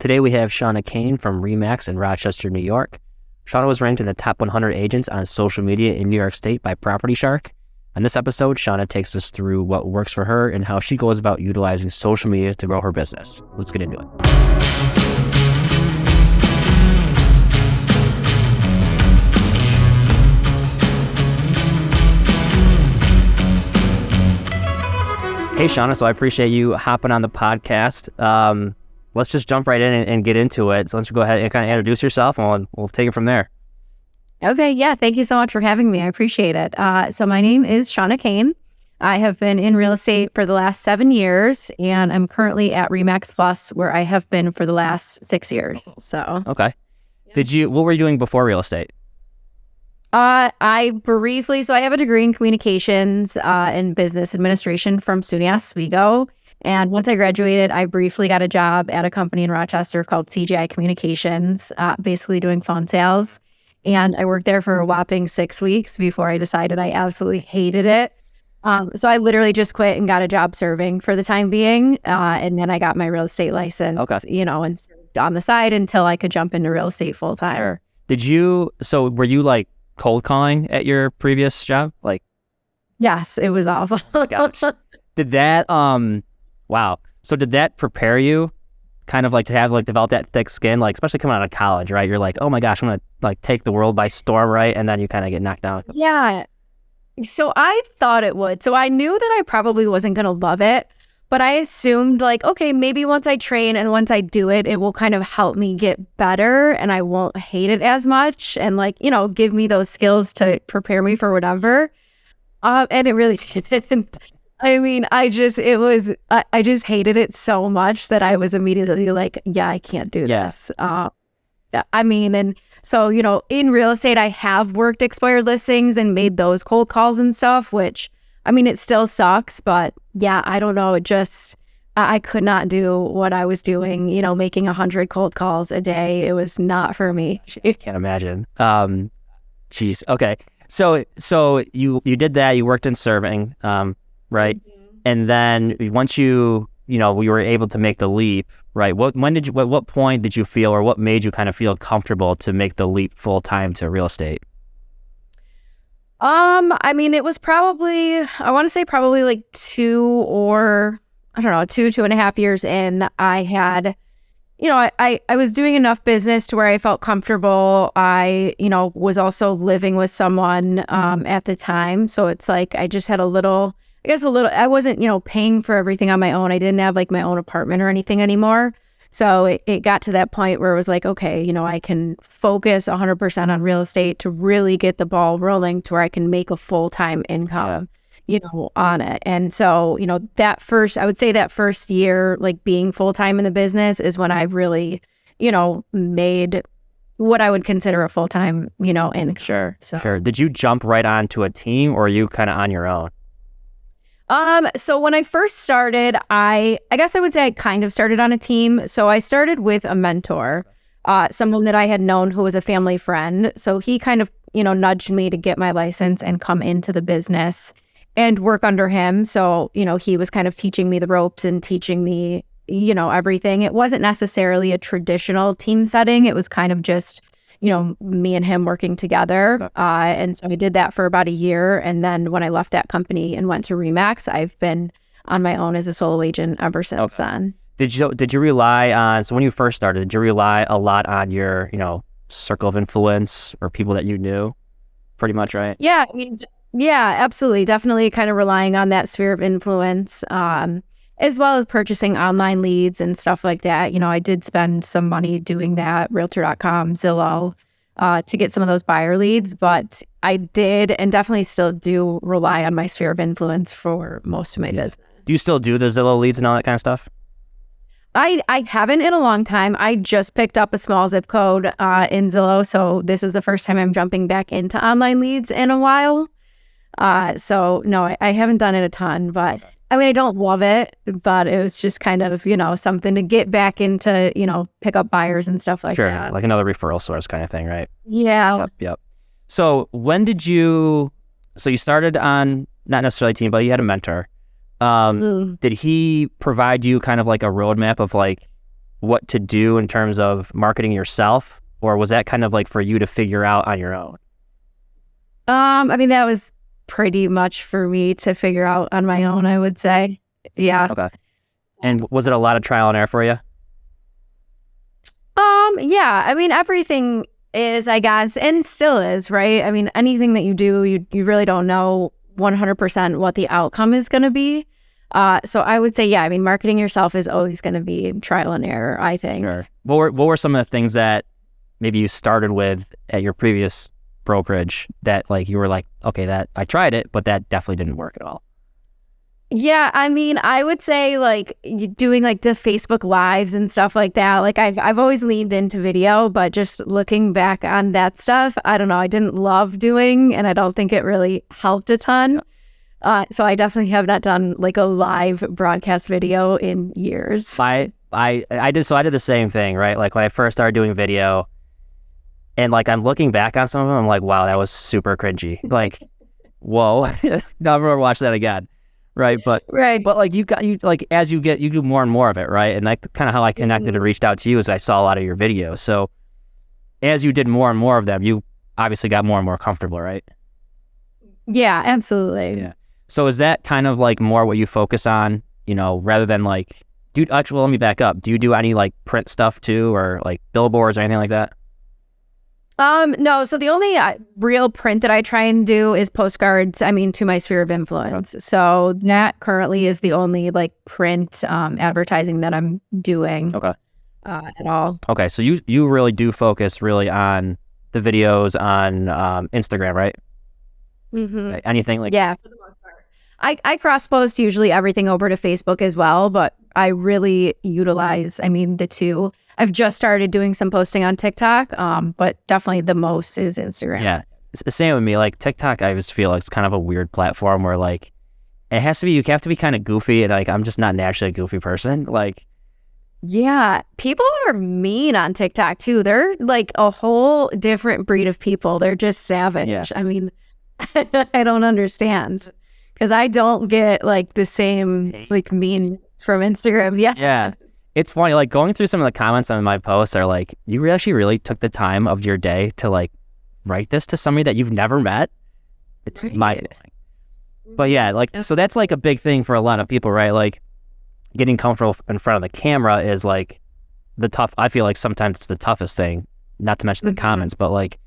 Today we have Seana Caine from RE/MAX in Rochester, New York. Seana was ranked in the top 100 agents on social media in New York State by Property Shark. On this episode, Seana takes us through what works for her and how she goes about utilizing social media to grow her business. Let's get into it. Hey, Seana, so I appreciate you hopping on the podcast. Let's just jump right in and get into it. So let's go ahead and kind of introduce yourself, and we'll take it from there. Okay, yeah, thank you so much for having me. I appreciate it. So my name is Seana Caine. I have been in real estate for the last 7 years, and I'm currently at RE/MAX Plus, where I have been for the last 6 years. So okay, what were you doing before real estate? So I have a degree in communications and business administration from SUNY Oswego. And once I graduated, I briefly got a job at a company in Rochester called CGI Communications, basically doing phone sales. And I worked there for a whopping 6 weeks before I decided I absolutely hated it. So I literally just quit and got a job serving for the time being. And then I got my real estate license, and served on the side until I could jump into real estate full time. Sure. Were you like cold calling at your previous job? Yes, it was awful. Gosh. Did that, wow. So did that prepare you kind of to have develop that thick skin, especially coming out of college, right? You're like, oh my gosh, I'm going to take the world by storm, right? And then you kind of get knocked down. Yeah. So I thought it would. So I knew that I probably wasn't going to love it, but I assumed okay, maybe once I train and once I do it, it will kind of help me get better and I won't hate it as much and give me those skills to prepare me for whatever. And it really didn't. I mean, I just hated it so much that I was immediately yeah, I can't do this. And so, in real estate, I have worked expired listings and made those cold calls and stuff, which, it still sucks, but yeah, I don't know. I could not do what I was doing, making 100 cold calls a day. It was not for me. I can't imagine. Geez. Okay. So you did that, you worked in serving, right? Mm-hmm. And then once we were able to make the leap, right? What point did you feel, or what made you kind of feel comfortable to make the leap full time to real estate? It was probably, I want to say probably 2.5 years in. I had, I was doing enough business to where I felt comfortable. I, was also living with someone, at the time. So it's I just had I wasn't, paying for everything on my own. I didn't have my own apartment or anything anymore. So it got to that point where it was okay, I can focus 100% on real estate to really get the ball rolling to where I can make a full-time income, on it. And so, I would say that first year, being full-time in the business is when I really, made what I would consider a full-time, income. Sure. Sure. Did you jump right onto a team, or are you kind of on your own? So when I first started, I guess I would say I kind of started on a team. So I started with a mentor, someone that I had known who was a family friend. So he kind of, nudged me to get my license and come into the business and work under him. So, he was kind of teaching me the ropes and teaching me, everything. It wasn't necessarily a traditional team setting. It was kind of just, me and him working together. And so I did that for about a year. And then when I left that company and went to RE/MAX, I've been on my own as a solo agent ever since then. Did you rely on, so when you first started, did you rely a lot on your, circle of influence or people that you knew pretty much, right? Yeah. Yeah, absolutely. Definitely kind of relying on that sphere of influence, as well as purchasing online leads and stuff like that. I did spend some money doing that, Realtor.com, Zillow, to get some of those buyer leads. But I did and definitely still do rely on my sphere of influence for most of my business. Do you still do the Zillow leads and all that kind of stuff? I haven't in a long time. I just picked up a small zip code in Zillow. So this is the first time I'm jumping back into online leads in a while. So no, I haven't done it a ton, but I don't love it, but it was just kind of, something to get back into, pick up buyers and stuff like that. Sure, like another referral source kind of thing, right? Yeah. Yep. So you started on, not necessarily a team, but you had a mentor. Did he provide you kind of a roadmap of what to do in terms of marketing yourself, or was that kind of like for you to figure out on your own? I mean, that was pretty much for me to figure out on my own, I would say. Yeah. Okay. And was it a lot of trial and error for you? Yeah. I mean, everything is, I guess, and still is, right? I mean, anything that you do, you really don't know 100% what the outcome is going to be. So I would say, yeah, I mean, marketing yourself is always going to be trial and error, I think. Sure. What were some of the things that maybe you started with at your previous brokerage that like you were like, okay, that I tried it, but that definitely didn't work at all? Yeah, I mean, I would say like doing like the Facebook Lives and stuff like that. Like I've always leaned into video, but just looking back on that stuff, I don't know, I didn't love doing, and I don't think it really helped a ton. So I definitely have not done like a live broadcast video in years. I did the same thing, right? Like when I first started doing video, and like I'm looking back on some of them, I'm like, wow, that was super cringy. Like, whoa, never watch that again. Right. But like you like as you do more and more of it, right? And that's kind of how I connected and reached out to you, is I saw a lot of your videos. So as you did more and more of them, you obviously got more and more comfortable, right? Yeah, absolutely. Yeah. So is that kind of like more what you focus on, you know, rather than like, actually, well, let me back up. Do you do any like print stuff too, or like billboards or anything like that? No, so the only real print that I try and do is postcards, I mean, to my sphere of influence. So that currently is the only like print advertising that I'm doing. Okay. At all. Okay, so you really do focus really on the videos on Instagram, right? Mm-hmm. Like anything like... Yeah, for the most part. I cross-post usually everything over to Facebook as well, but I really utilize, I mean, the two. I've just started doing some posting on TikTok, but definitely the most is Instagram. Yeah, same with me. Like TikTok, I just feel like it's kind of a weird platform where like you have to be kind of goofy, and like I'm just not naturally a goofy person. Like, yeah, people are mean on TikTok too. They're like a whole different breed of people. They're just savage. Yeah. I mean, I don't understand, because I don't get like the same like mean from Instagram. Yeah. Yeah. It's funny, like going through some of the comments on my posts are like, you actually really took the time of your day to like write this to somebody that you've never met. It's mind-blowing. But yeah, like, so that's like a big thing for a lot of people, right? Like getting comfortable in front of the camera is like I feel like sometimes it's the toughest thing, not to mention the comments, but like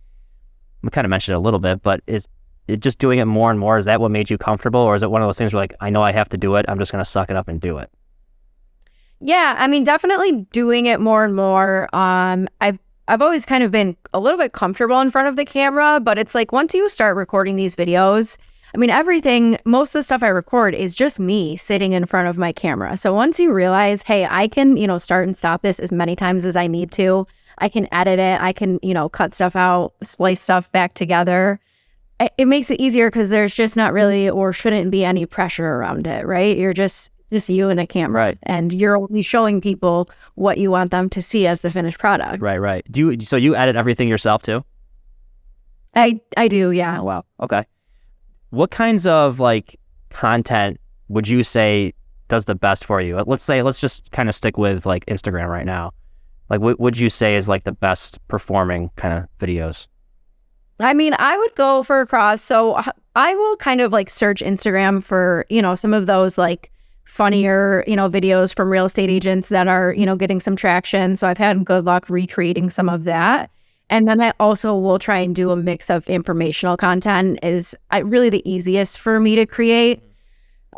we kind of mentioned it a little bit, but is it just doing it more and more? Is that what made you comfortable? Or is it one of those things where like, I know I have to do it, I'm just going to suck it up and do it? Yeah, I mean, definitely doing it more and more. I've always kind of been a little bit comfortable in front of the camera, but it's like once you start recording these videos, I mean, most of the stuff I record is just me sitting in front of my camera. So once you realize, hey, I can, start and stop this as many times as I need to. I can edit it. I can, cut stuff out, splice stuff back together. It makes it easier because there's just not really, or shouldn't be, any pressure around it, right? You're just you and a camera, right? And you're only showing people what you want them to see as the finished product. Right. So you edit everything yourself too? I do, yeah. Oh, wow. Okay. What kinds of like content would you say does the best for you? Let's just kind of stick with like Instagram right now. Like what would you say is like the best performing kind of videos? I mean, I would go for a cross. So I will kind of like search Instagram for, some of those like funnier, videos from real estate agents that are, getting some traction. So I've had good luck recreating some of that. And then I also will try and do a mix of informational content is really the easiest for me to create.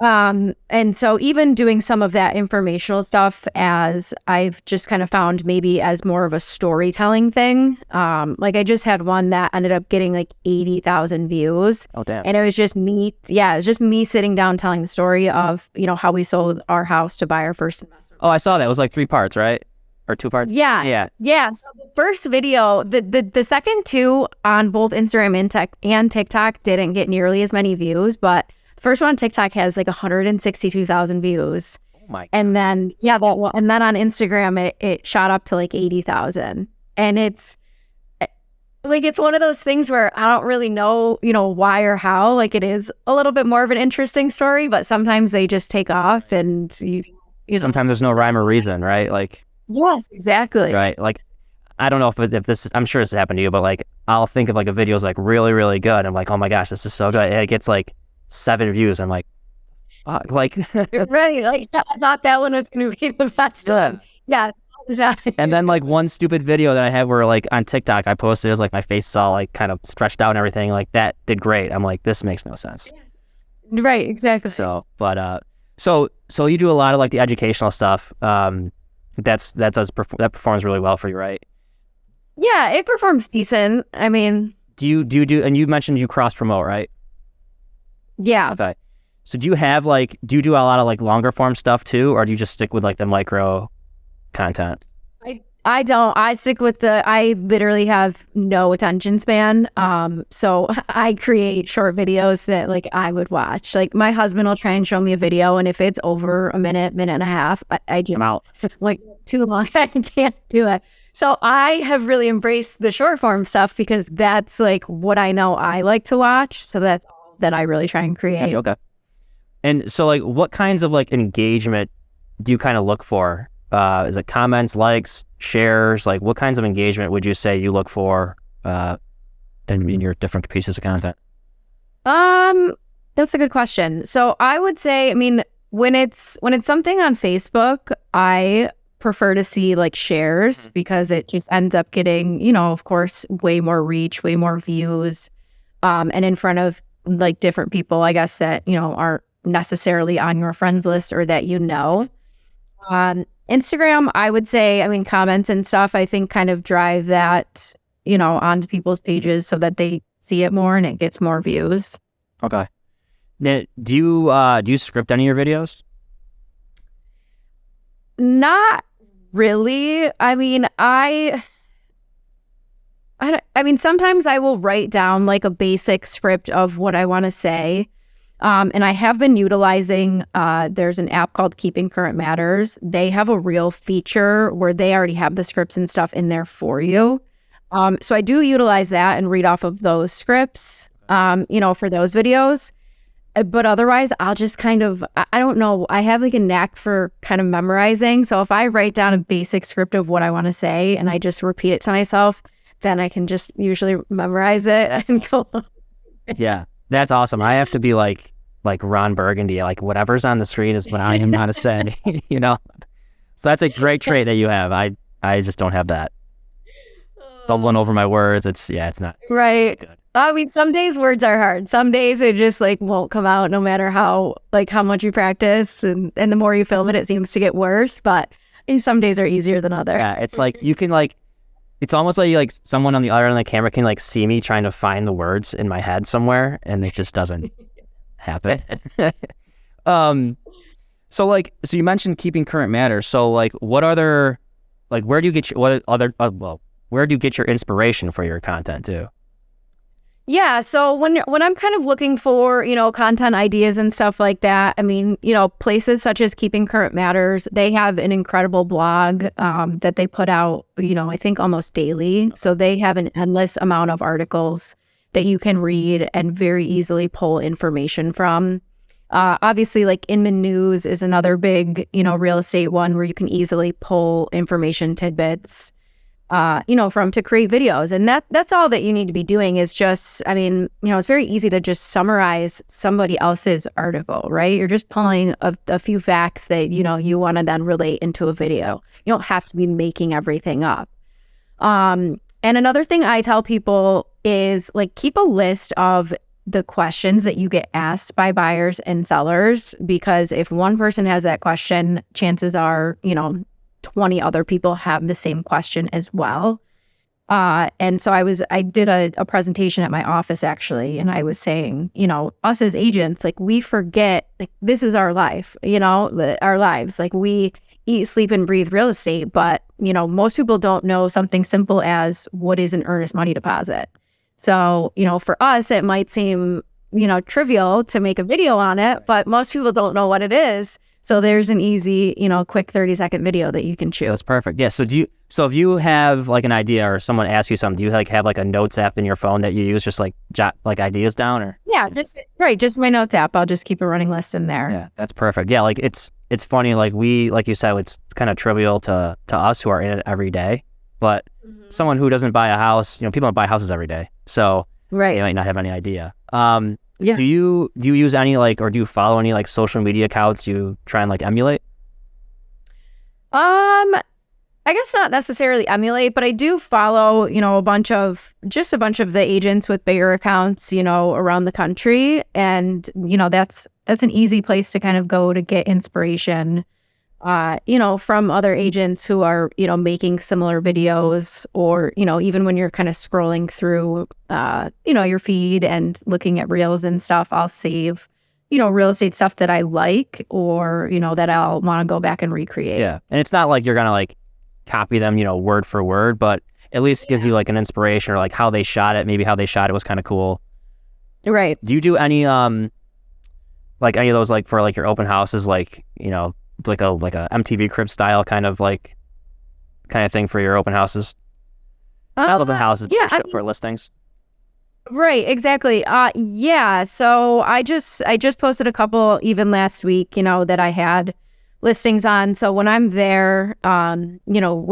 And so even doing some of that informational stuff, as I've just kind of found maybe as more of a storytelling thing. Like I just had one that ended up getting like 80,000 views. Oh, damn. And it was just me. Yeah. It was just me sitting down telling the story of, how we sold our house to buy our first investment. Oh, I saw that. It was like 3 parts, right? Or 2 parts? Yeah. So the first video, the second two on both Instagram and TikTok didn't get nearly as many views, but the first one on TikTok has like 162,000 views. Oh my God. And then, that one, and then on Instagram, it shot up to like 80,000. And it's like, it's one of those things where I don't really know, why or how. Like it is a little bit more of an interesting story, but sometimes they just take off and sometimes there's no rhyme or reason, right? Like, Yes, exactly. right? Like, I don't know if this, I'm sure this has happened to you, but like, I'll think of like a video's like really, really good. I'm like, oh my gosh, this is so good. And it gets like 7 views. I'm like, fuck, like, Right. Like I thought that one was going to be the best yeah. one. Yes. All the time. And then like one stupid video that I had where like on TikTok I posted, it was like my face is all like kind of stretched out and everything. Like that did great. I'm like, this makes no sense. Right. Exactly. So, but so you do a lot of like the educational stuff. That performs really well for you, right? Yeah, it performs decent. I mean, Do you and you mentioned you cross promote, right? yeah. Okay. So do you do a lot of like longer form stuff too, or do you just stick with like the micro content? I don't. I stick with I literally have no attention span. So I create short videos that like I would watch. Like my husband will try and show me a video, and if it's over a minute, minute and a half, I just I'm out. like too long. I can't do it. So I have really embraced the short form stuff because that's like what I know I like to watch. So that's all that I really try and create. Okay. And so like what kinds of like engagement do you kind of look for? Is it comments, likes, shares? Like what kinds of engagement would you say you look for in your different pieces of content? That's a good question. So I would say, I mean, when it's something on Facebook, I prefer to see like shares because it just ends up getting, of course, way more reach, way more views, and in front of like different people, I guess that, aren't necessarily on your friends list or that Instagram, I would say, I mean, comments and stuff, I think kind of drive that, onto people's pages so that they see it more and it gets more views. Okay. Now, do you script any of your videos? Not really. I mean, I mean, sometimes I will write down like a basic script of what I want to say. And I have been utilizing, there's an app called Keeping Current Matters. They have a real feature where they already have the scripts and stuff in there for you. So I do utilize that and read off of those scripts, for those videos. But otherwise, I'll just kind of, I don't know, I have like a knack for kind of memorizing. So if I write down a basic script of what I want to say and I just repeat it to myself, then I can just usually memorize it and go. Yeah, that's awesome. I have to be like Ron Burgundy, like whatever's on the screen is what I am going to say, So that's a great trait that you have. I just don't have that. Stumbling over my words. It's not right. good. I mean, some days words are hard. Some days it just like won't come out no matter how much you practice. And the more you film it seems to get worse. But some days are easier than others. Yeah, it's like you can it's almost like someone on the other end of the camera can like see me trying to find the words in my head somewhere, and it just doesn't happen. So you mentioned Keeping Current Matters. So like, what other, like, where do you get where do you get your inspiration for your content too? Yeah, so when I'm kind of looking for, content ideas and stuff like that, I mean, places such as Keeping Current Matters, they have an incredible blog that they put out, I think almost daily. So they have an endless amount of articles that you can read and very easily pull information from. Obviously, like Inman News is another big, real estate one where you can easily pull information tidbits from to create videos. And that's all that you need to be doing is just, I mean, it's very easy to just summarize somebody else's article, right? You're just pulling a few facts that, you want to then relate into a video. You don't have to be making everything up. And another thing I tell people is like, keep a list of the questions that you get asked by buyers and sellers, because if one person has that question, chances are, 20 other people have the same question as well. And so I did a presentation at my office actually, and I was saying, us as agents, like we forget, like this is our life, our lives, like we eat, sleep, and breathe real estate. But, most people don't know something simple as what is an earnest money deposit. So, for us, it might seem, trivial to make a video on it, but most people don't know what it is. So there's an easy, quick 30-second video that you can choose. That's perfect. Yeah. So if you have like an idea or someone asks you something, do you like have like a notes app in your phone that you use just like jot like ideas down or? Yeah, just my notes app. I'll just keep a running list in there. Yeah, that's perfect. Yeah, like it's funny, like like you said, it's kind of trivial to us who are in it every day, but someone who doesn't buy a house, people don't buy houses every day, so they might not have any idea. Do you use any or do you follow any social media accounts you try and emulate? I guess not necessarily emulate, but I do follow, a bunch of the agents with bigger accounts, around the country. And, that's an easy place to kind of go to get inspiration, from other agents who are, making similar videos, or, even when you're kind of scrolling through, your feed and looking at reels and stuff, I'll save, real estate stuff that I like, or, that I'll want to go back and recreate. Yeah. And it's not like you're going to copy them, word for word, but at least gives you an inspiration, or how they shot it. Maybe how they shot it was kind of cool. Right. Do you do any any of those for your open houses, like a MTV Crib style kind of thing for your open houses? Not open houses, for listings. Right, exactly. Yeah. So I just posted a couple even last week, that I had listings on. So when I'm there, when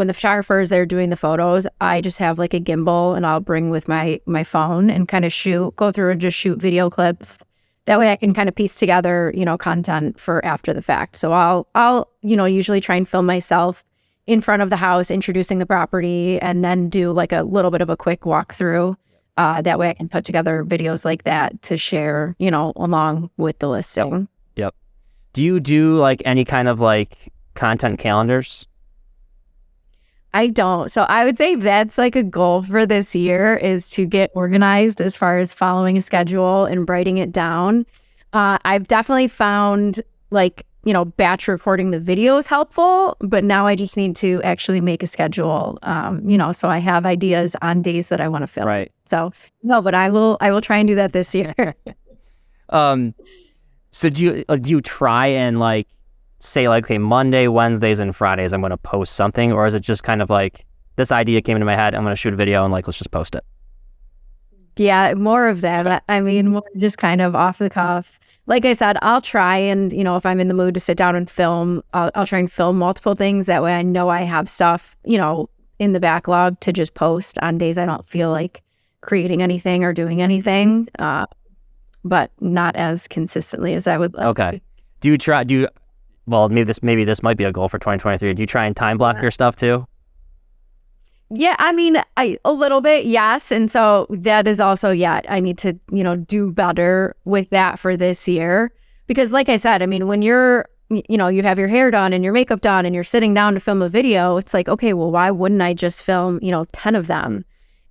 the photographer is there doing the photos, I just have a gimbal, and I'll bring with my phone and kind of go through and just shoot video clips. That way I can kind of piece together, content for after the fact. So I'll usually try and film myself in front of the house, introducing the property, and then do a little bit of a quick walkthrough. That way I can put together videos like that to share, along with the listing. Yep. Do you do any kind of content calendars? I don't. So I would say that's a goal for this year, is to get organized as far as following a schedule and writing it down. I've definitely found batch recording the videos helpful, but now I just need to actually make a schedule, so I have ideas on days that I want to film. Right. So no, but I will try and do that this year. So do you try and say okay, Monday, Wednesdays, and Fridays I'm going to post something, or is it just kind of this idea came into my head, I'm going to shoot a video and let's just post it? Yeah, more of that. I mean, more just kind of off the cuff. Like I said, I'll try and, if I'm in the mood to sit down and film, I'll try and film multiple things. That way I know I have stuff, in the backlog to just post on days I don't feel like creating anything or doing anything, but not as consistently as I would like. Okay. Well, maybe this might be a goal for 2023. Do you try and time block your stuff too? Yeah, I mean, a little bit, yes. And so that is also, I need to, do better with that for this year. Because like I said, I mean, when you're, you have your hair done and your makeup done and you're sitting down to film a video, it's okay, well, why wouldn't I just film, 10 of them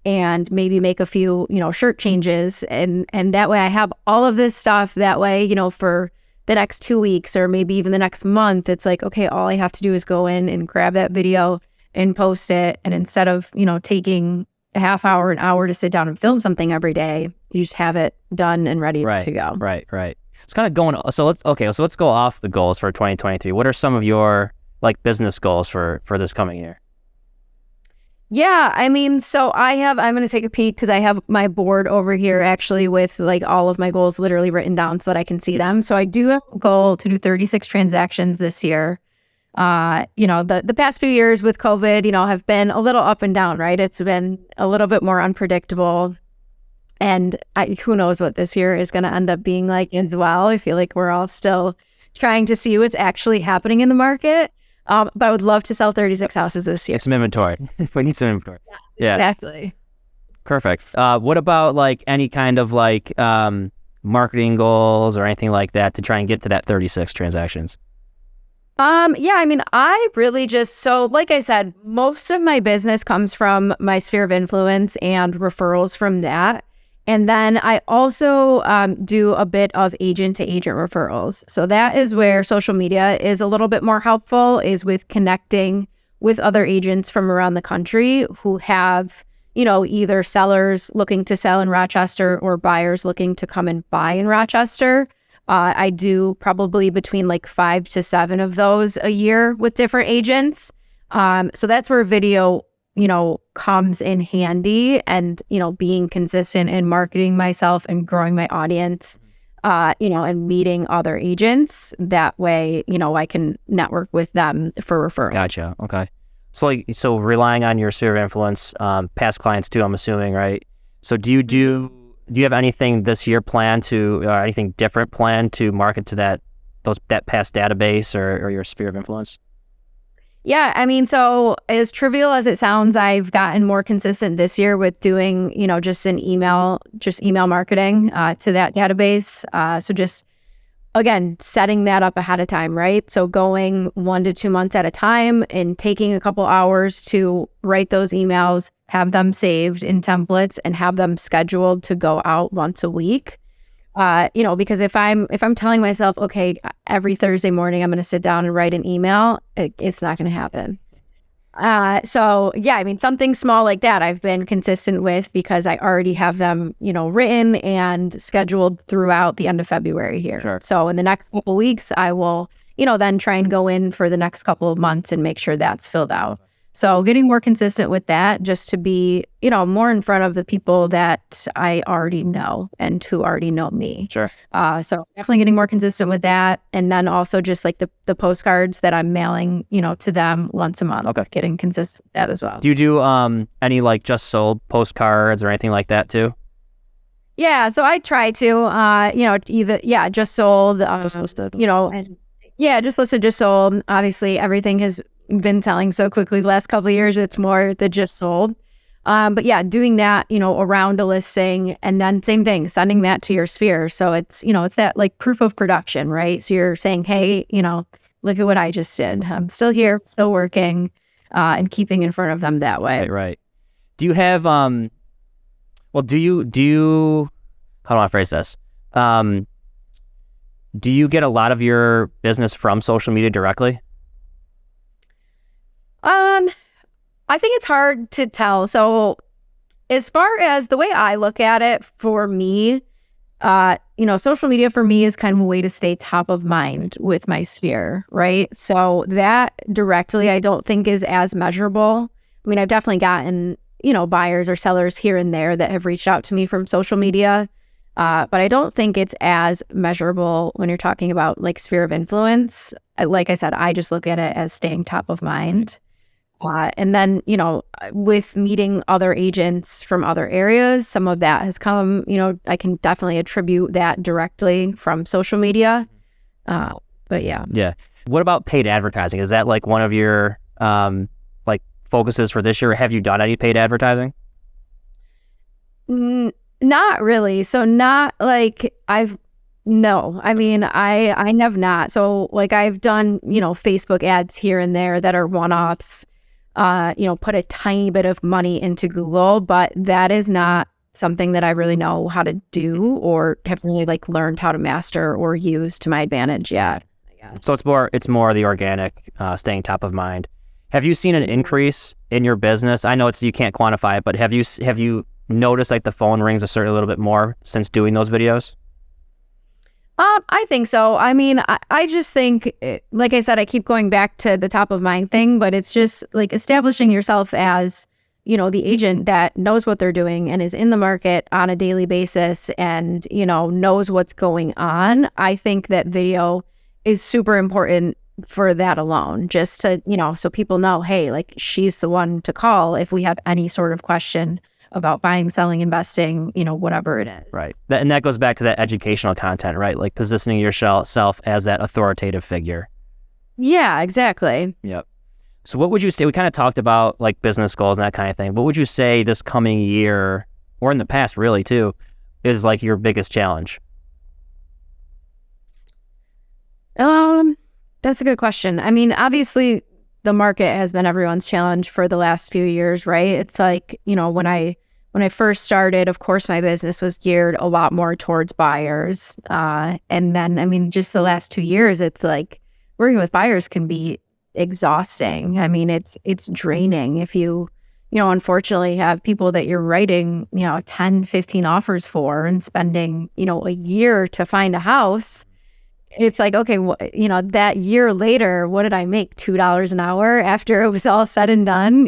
and maybe make a few, shirt changes? And that way I have all of this stuff. That way, for the next 2 weeks or maybe even the next month, it's okay, all I have to do is go in and grab that video and post it. And instead of, taking a half hour, an hour to sit down and film something every day, you just have it done and ready to go. Right. It's kind of going, so let's go off the goals for 2023. What are some of your business goals for this coming year? Yeah, I mean, so I'm going to take a peek because I have my board over here actually with all of my goals literally written down so that I can see them. So I do have a goal to do 36 transactions this year. The past few years with COVID, have been a little up and down, right? It's been a little bit more unpredictable. And who knows what this year is going to end up being like as well. I feel like we're all still trying to see what's actually happening in the market. But I would love to sell 36 houses this year. Get some inventory. We need some inventory. Yes, yeah, exactly. Perfect. What about any kind of marketing goals or anything like that to try and get to that 36 transactions? Yeah, I mean, I really like I said, most of my business comes from my sphere of influence and referrals from that. And then I also do a bit of agent to agent referrals. So that is where social media is a little bit more helpful, is with connecting with other agents from around the country who have, either sellers looking to sell in Rochester or buyers looking to come and buy in Rochester. I do probably between 5 to 7 of those a year with different agents. So that's where video, comes in handy, and, being consistent in marketing myself and growing my audience and meeting other agents. That way, I can network with them for referrals. Gotcha. Okay. So relying on your sphere of influence, past clients too, I'm assuming, right? So do you have anything this year planned or anything different planned to market to that past database or your sphere of influence? Yeah, I mean, so as trivial as it sounds, I've gotten more consistent this year with doing, just email marketing to that database. So just, again, setting that up ahead of time, right? So going 1 to 2 months at a time and taking a couple hours to write those emails, have them saved in templates, and have them scheduled to go out once a week. Because if I'm telling myself, okay, every Thursday morning I'm going to sit down and write an email, it's not going to happen. So yeah, I mean, something small like that I've been consistent with because I already have them, written and scheduled throughout the end of February here. Sure. So in the next couple of weeks, I will, then try and go in for the next couple of months and make sure that's filled out. So getting more consistent with that just to be, more in front of the people that I already know and who already know me. Sure. So definitely getting more consistent with that. And then also just like the postcards that I'm mailing, to them once a month. Okay. Getting consistent with that as well. Do you do any like just sold postcards or anything like that too? Yeah. So I try to, either, just sold, and just listed, just sold. Obviously everything has been selling so quickly the last couple of years, it's more the just sold. But yeah, doing that, around a listing, and then same thing, sending that to your sphere. So it's, it's that like proof of production, right? So you're saying, hey, look at what I just did. I'm still here, still working, and keeping in front of them that way. Right. Do you have, how do I phrase this? Do you get a lot of your business from social media directly? I think it's hard to tell. So as far as the way I look at it, for me, social media for me is kind of a way to stay top of mind with my sphere, right? So that directly, I don't think is as measurable. I mean, I've definitely gotten, buyers or sellers here and there that have reached out to me from social media. But I don't think it's as measurable when you're talking about like sphere of influence. Like I said, I just look at it as staying top of mind. And then, with meeting other agents from other areas, some of that has come, I can definitely attribute that directly from social media. But yeah. Yeah. What about paid advertising? Is that like one of your like focuses for this year? Have you done any paid advertising? Not really. So not like no, I mean, I have not. So like I've done, Facebook ads here and there that are one-offs. Put a tiny bit of money into Google, but that is not something that I really know how to do or have really like learned how to master or use to my advantage yet. So it's more the organic, staying top of mind. Have you seen an increase in your business? I know you can't quantify it, but have you noticed like the phone rings a little bit more since doing those videos? I think so. I mean, I just think, like I said, I keep going back to the top of mind thing, but it's just like establishing yourself as, the agent that knows what they're doing and is in the market on a daily basis and, knows what's going on. I think that video is super important for that alone, just to, so people know, hey, like she's the one to call if we have any sort of question about buying, selling, investing, whatever it is. Right. And that goes back to that educational content, right? Like positioning yourself as that authoritative figure. Yeah, exactly. Yep. So what would you say, we kind of talked about like business goals and that kind of thing. What would you say this coming year, or in the past really too, is like your biggest challenge? That's a good question. I mean, obviously the market has been everyone's challenge for the last few years, right? It's like, when I first started, of course, my business was geared a lot more towards buyers. And then, I mean, just the last 2 years, it's like working with buyers can be exhausting. I mean, it's draining if you unfortunately have people that you're writing, 10, 15 offers for and spending, a year to find a house. It's like, okay, that year later, what did I make? $2 an hour after it was all said and done,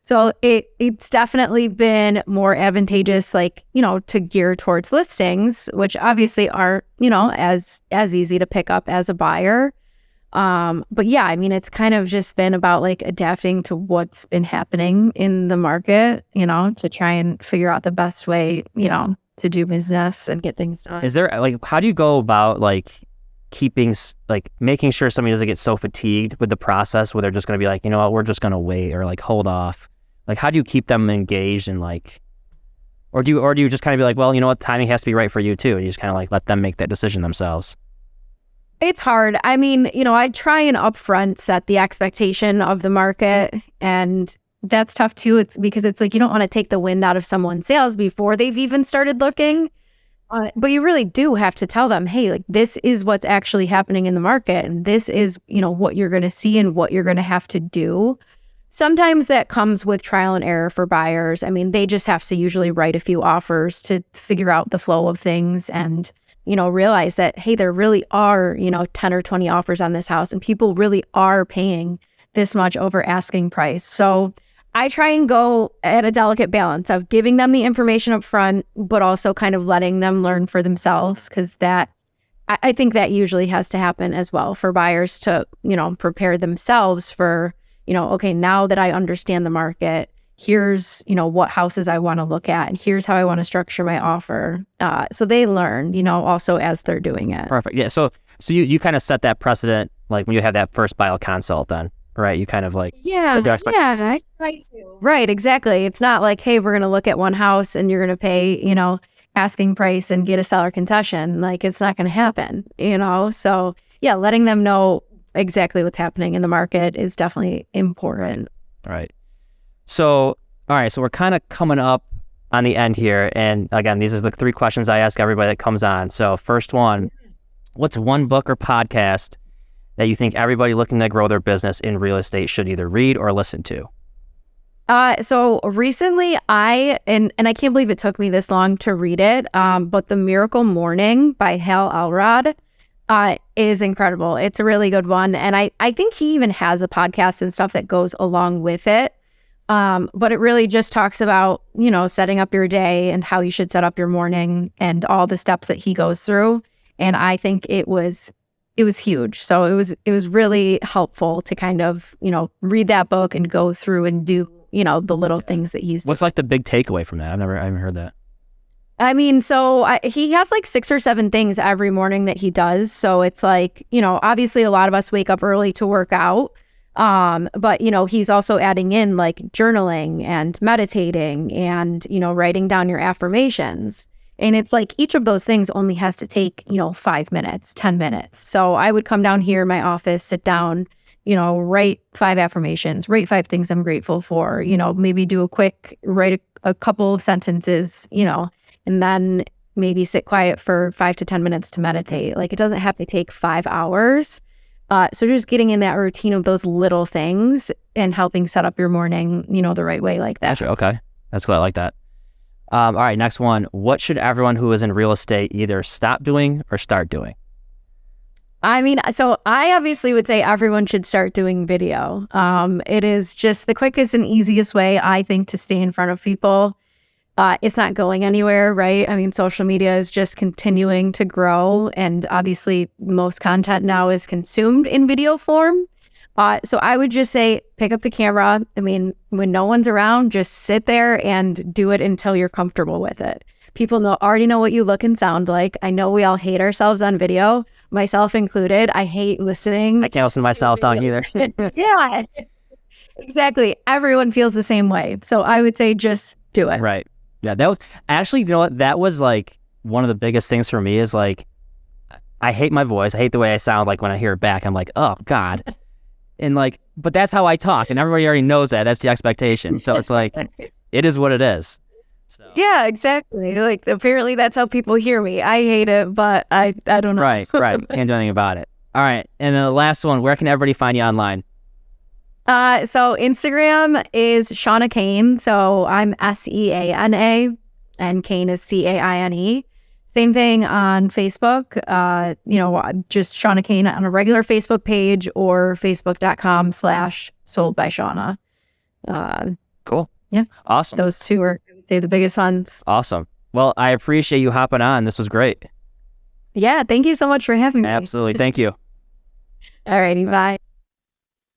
So it's definitely been more advantageous, like, to gear towards listings, which obviously aren't, as easy to pick up as a buyer. But yeah, I mean, it's kind of just been about like adapting to what's been happening in the market, to try and figure out the best way, to do business and get things done. Is there like, how do you go about like making sure somebody doesn't get so fatigued with the process where they're just going to be like, you know what, we're just going to wait or like hold off? Like, how do you keep them engaged and like, or do you just kind of be like, well, you know what, timing has to be right for you too, and you just kind of like let them make that decision themselves? It's hard. I mean, I try and upfront set the expectation of the market, and that's tough too. It's because it's like you don't want to take the wind out of someone's sails before they've even started looking. But you really do have to tell them, hey, like this is what's actually happening in the market, and this is, what you're going to see and what you're going to have to do. Sometimes that comes with trial and error for buyers. I mean, they just have to usually write a few offers to figure out the flow of things and, realize that, hey, there really are, 10 or 20 offers on this house and people really are paying this much over asking price. So I try and go at a delicate balance of giving them the information up front, but also kind of letting them learn for themselves, because I think that usually has to happen as well for buyers to, prepare themselves for, okay, now that I understand the market, here's, what houses I want to look at, and here's how I want to structure my offer. So they learn, also as they're doing it. Perfect. Yeah. So you kind of set that precedent, like when you have that first bio consult then, right? You kind of like set their expectations. I try to. Right, exactly. It's not like, hey, we're going to look at one house and you're going to pay, asking price and get a seller concession. Like, it's not going to happen, So yeah, letting them know exactly what's happening in the market is definitely important. Right. So, all right. So we're kind of coming up on the end here. And again, these are the 3 questions I ask everybody that comes on. So first one, what's one book or podcast that you think everybody looking to grow their business in real estate should either read or listen to? So recently and I can't believe it took me this long to read it, but The Miracle Morning by Hal Elrod is incredible. It's a really good one. And I think he even has a podcast and stuff that goes along with it. But it really just talks about, setting up your day and how you should set up your morning and all the steps that he goes through. And I think it was huge. So it was really helpful to kind of, read that book and go through and do, the little things that he's doing. What's like the big takeaway from that? I haven't heard that. I mean, so he has like 6 or 7 things every morning that he does. So it's like, obviously a lot of us wake up early to work out. But, he's also adding in like journaling and meditating and, writing down your affirmations. And it's like each of those things only has to take, 5 minutes, 10 minutes. So I would come down here in my office, sit down, write 5 affirmations, write 5 things I'm grateful for, maybe do write a couple of sentences, and then maybe sit quiet for 5 to 10 minutes to meditate. Like, it doesn't have to take 5 hours. So just getting in that routine of those little things and helping set up your morning, the right way like that. That's right. Okay. That's cool. I like that. All right. Next one. What should everyone who is in real estate either stop doing or start doing? I mean, so I obviously would say everyone should start doing video. It is just the quickest and easiest way, I think, to stay in front of people. It's not going anywhere, right? I mean, social media is just continuing to grow, and obviously most content now is consumed in video form. So I would just say, pick up the camera. I mean, when no one's around, just sit there and do it until you're comfortable with it. People already know what you look and sound like. I know we all hate ourselves on video, myself included. I hate listening. I can't listen to myself talking either. Yeah, exactly. Everyone feels the same way. So I would say just do it. Right. Yeah, that was actually, you know what, that was like one of the biggest things for me is like, I hate my voice. I hate the way I sound like when I hear it back. I'm like, oh God. And like, but that's how I talk, and everybody already knows that. That's the expectation. So it's like, it is what it is. So. Yeah, exactly. Like, apparently that's how people hear me. I hate it, but I don't know. Right. Can't do anything about it. All right. And then the last one, where can everybody find you online? So Instagram is Seana Caine. So I'm Seana and Caine is Caine. Same thing on Facebook, just Seana Caine on a regular Facebook page or facebook.com/soldbyseana. Cool. Yeah. Awesome. Those two are, I would say, the biggest ones. Awesome. Well, I appreciate you hopping on. This was great. Yeah. Thank you so much for having me. Absolutely. Thank you. Alrighty. Bye.